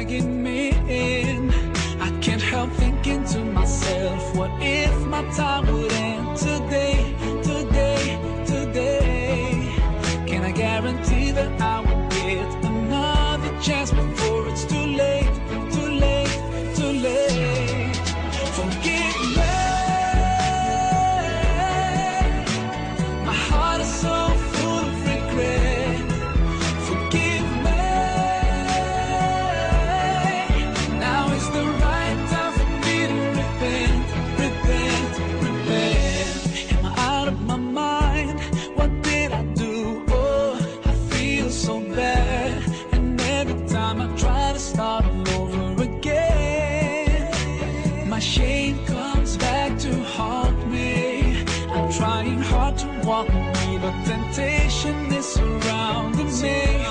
dragging me in. I can't help thinking to myself, what if my time would end today, today, today? Can I guarantee that I will get another chance before it's too late, too late, too late? Forgive me, my heart is so full of regret. Forgive me, now is the right time for me to repent, repent, repent. Am I out of my mind? What did I do? Oh, I feel so bad, and every time I try to start all over again, my shame comes back to haunt me. I'm trying hard to walk away, but temptation is surrounding me.